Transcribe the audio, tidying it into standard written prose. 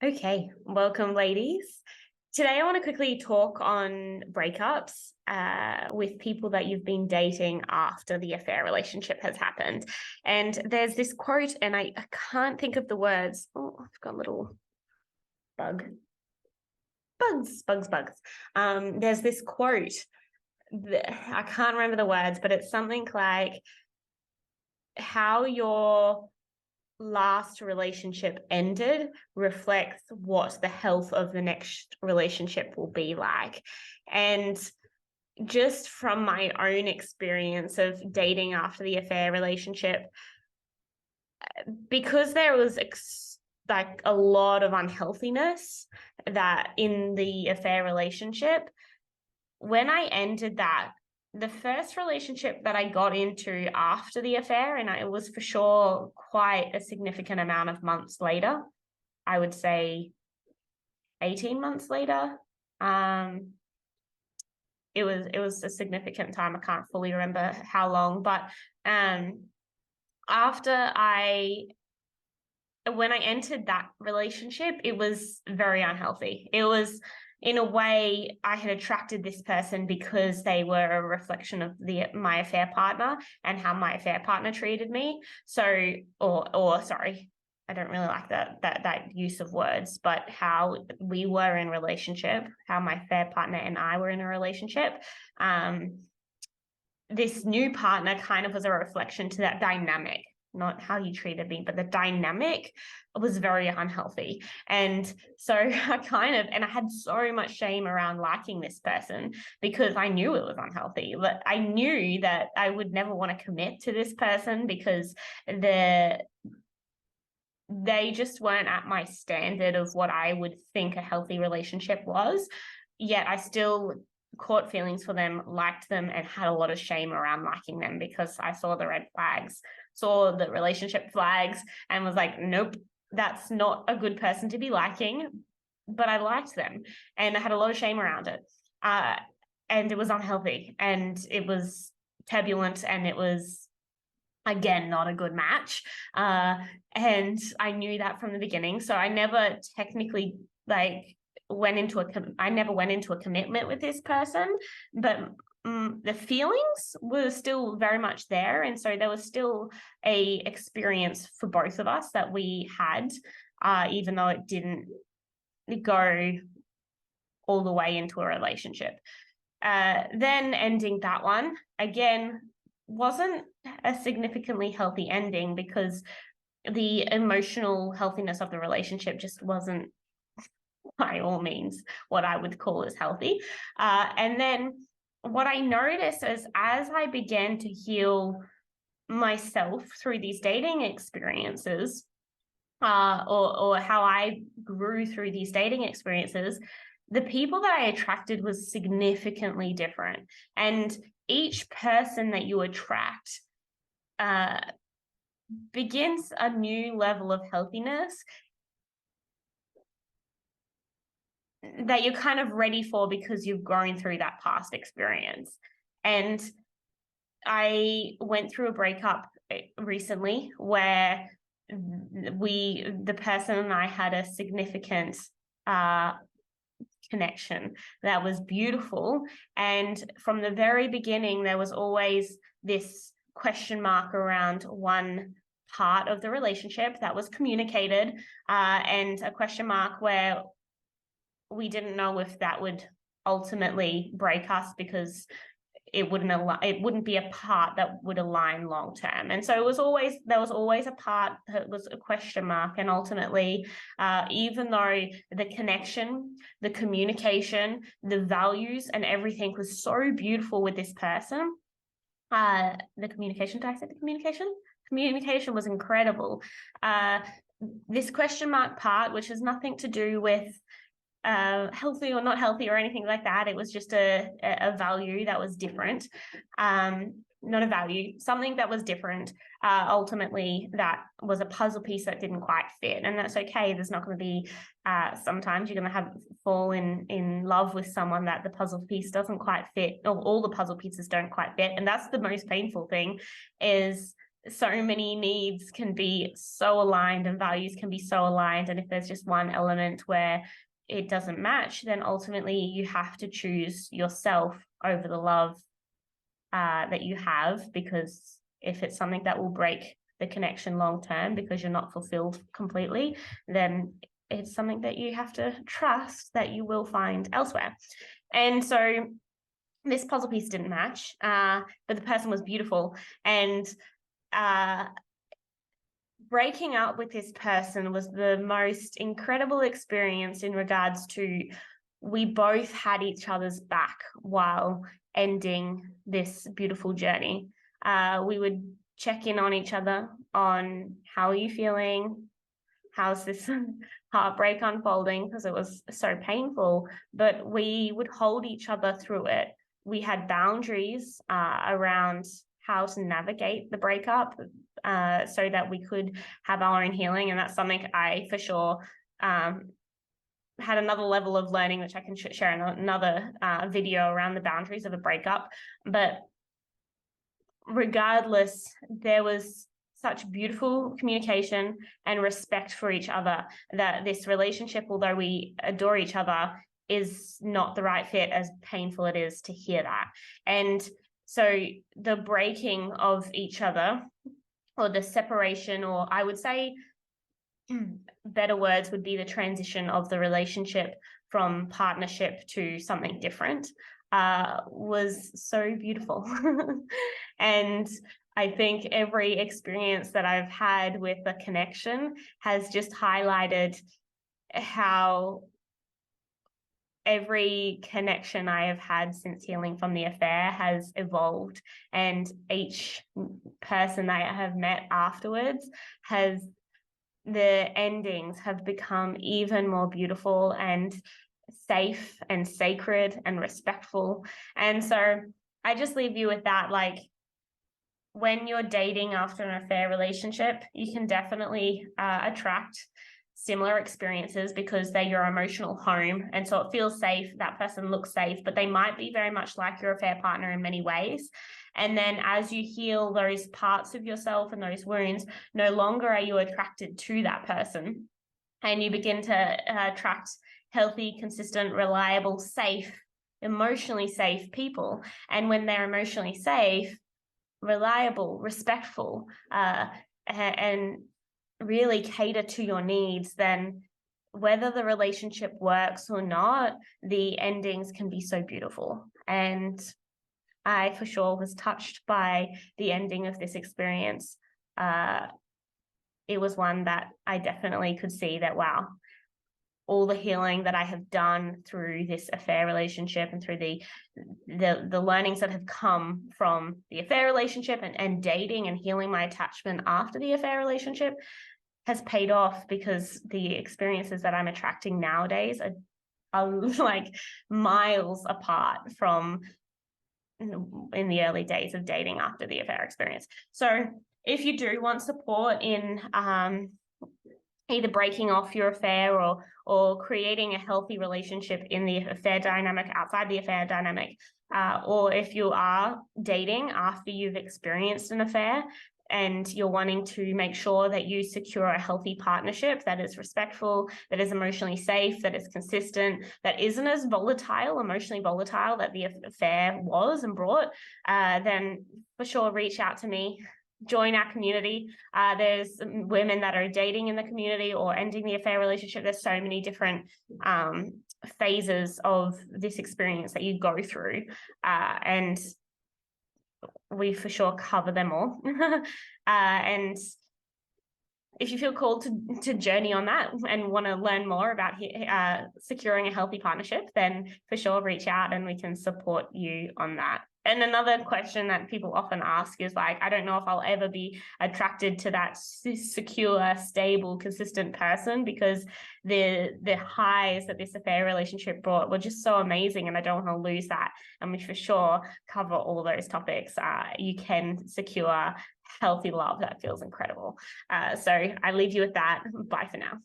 Okay, welcome, ladies. Today, I want to quickly talk on breakups with people that you've been dating after the affair relationship has happened. And there's this quote, and I can't think of the words. Oh, I've got a little bug. Bugs. There's this quote. I can't remember the words, but it's something like how your last relationship ended reflects what the health of the next relationship will be like. And just from my own experience of dating after the affair relationship, because there was like a lot of unhealthiness that in the affair relationship, when I ended that, the first relationship that I got into after the affair, and it was for sure quite a significant amount of months later, I would say 18 months later. It was a significant time. I can't fully remember how long, but after when I entered that relationship, it was very unhealthy. It was, in a way, I had attracted this person because they were a reflection of my affair partner and how my affair partner treated me. So, or sorry, I don't really like that use of words, but how we were in relationship, how my affair partner and I were in a relationship. This new partner kind of was a reflection to that dynamic, not how you treated me, but the dynamic was very unhealthy. And so I had so much shame around liking this person because I knew it was unhealthy. But I knew that I would never want to commit to this person because they just weren't at my standard of what I would think a healthy relationship was. Yet I still caught feelings for them, liked them, and had a lot of shame around liking them because I saw the red flags, saw the relationship flags, and was like, nope, that's not a good person to be liking. But I liked them, and I had a lot of shame around it. And it was unhealthy, and it was turbulent, and it was, again, not a good match. And I knew that from the beginning. So I never technically I never went into a commitment with this person, but the feelings were still very much there. And so there was still a experience for both of us that we had, even though it didn't go all the way into a relationship. Then ending that one, again, wasn't a significantly healthy ending because the emotional healthiness of the relationship just wasn't, by all means, what I would call as healthy. And then what I noticed is as I began to heal myself through these dating experiences, or how I grew through these dating experiences, the people that I attracted was significantly different. And each person that you attract begins a new level of healthiness that you're kind of ready for because you've grown through that past experience. And I went through a breakup recently where the person and I had a significant connection that was beautiful. And from the very beginning, there was always this question mark around one part of the relationship that was communicated, and a question mark where we didn't know if that would ultimately break us because it wouldn't be a part that would align long term. And so there was always a part that was a question mark. And ultimately, even though the connection, the communication, the values, and everything was so beautiful with this person, the communication, did I say the communication? Communication was incredible. This question mark part, which has nothing to do with healthy or not healthy or anything like that. It was just a value that was different. Not a value, something that was different. Ultimately, that was a puzzle piece that didn't quite fit. And that's okay. There's not going to be, sometimes you're going to fall in love with someone that the puzzle piece doesn't quite fit, or all the puzzle pieces don't quite fit. And that's the most painful thing, is so many needs can be so aligned and values can be so aligned. And if there's just one element where it doesn't match, then ultimately you have to choose yourself over the love that you have, because if it's something that will break the connection long term because you're not fulfilled completely, then it's something that you have to trust that you will find elsewhere. And so this puzzle piece didn't match, but the person was beautiful. And breaking up with this person was the most incredible experience in regards to we both had each other's back while ending this beautiful journey. We would check in on each other on how are you feeling? How's this heartbreak unfolding? Because it was so painful, but we would hold each other through it. We had boundaries around how to navigate the breakup so that we could have our own healing. And that's something I for sure had another level of learning, which I can share in another video around the boundaries of a breakup. But regardless, there was such beautiful communication and respect for each other that this relationship, although we adore each other, is not the right fit, as painful it is to hear that. And so the breaking of each other, or the separation, or I would say better words would be the transition of the relationship from partnership to something different, was so beautiful. And I think every experience that I've had with a connection has just highlighted how every connection I have had since healing from the affair has evolved, and each person that I have met afterwards the endings have become even more beautiful and safe and sacred and respectful. And so I just leave you with that. Like, when you're dating after an affair relationship, you can definitely attract similar experiences because they're your emotional home. And so it feels safe. That person looks safe, but they might be very much like your affair partner in many ways. And then as you heal those parts of yourself and those wounds, no longer are you attracted to that person. And you begin to attract healthy, consistent, reliable, safe, emotionally safe people. And when they're emotionally safe, reliable, respectful, and really cater to your needs, then whether the relationship works or not, the endings can be so beautiful. And I for sure was touched by the ending of this experience. It was one that I definitely could see that, wow, all the healing that I have done through this affair relationship and through the learnings that have come from the affair relationship and dating and healing my attachment after the affair relationship has paid off, because the experiences that I'm attracting nowadays are like miles apart from in the early days of dating after the affair experience. So if you do want support in either breaking off your affair or creating a healthy relationship in the affair dynamic, outside the affair dynamic, or if you are dating after you've experienced an affair and you're wanting to make sure that you secure a healthy partnership that is respectful, that is emotionally safe, that is consistent, that isn't as emotionally volatile that the affair was and brought, then for sure reach out to me. Join our community. There's women that are dating in the community or ending the affair relationship. There's so many different phases of this experience that you go through, and we for sure cover them all. And if you feel called to journey on that and want to learn more about securing a healthy partnership, then for sure reach out and we can support you on that. And another question that people often ask is like, I don't know if I'll ever be attracted to that secure, stable, consistent person, because the highs that this affair relationship brought were just so amazing, and I don't want to lose that. And we for sure cover all those topics. You can secure healthy love that feels incredible. So I leave you with that. Bye for now.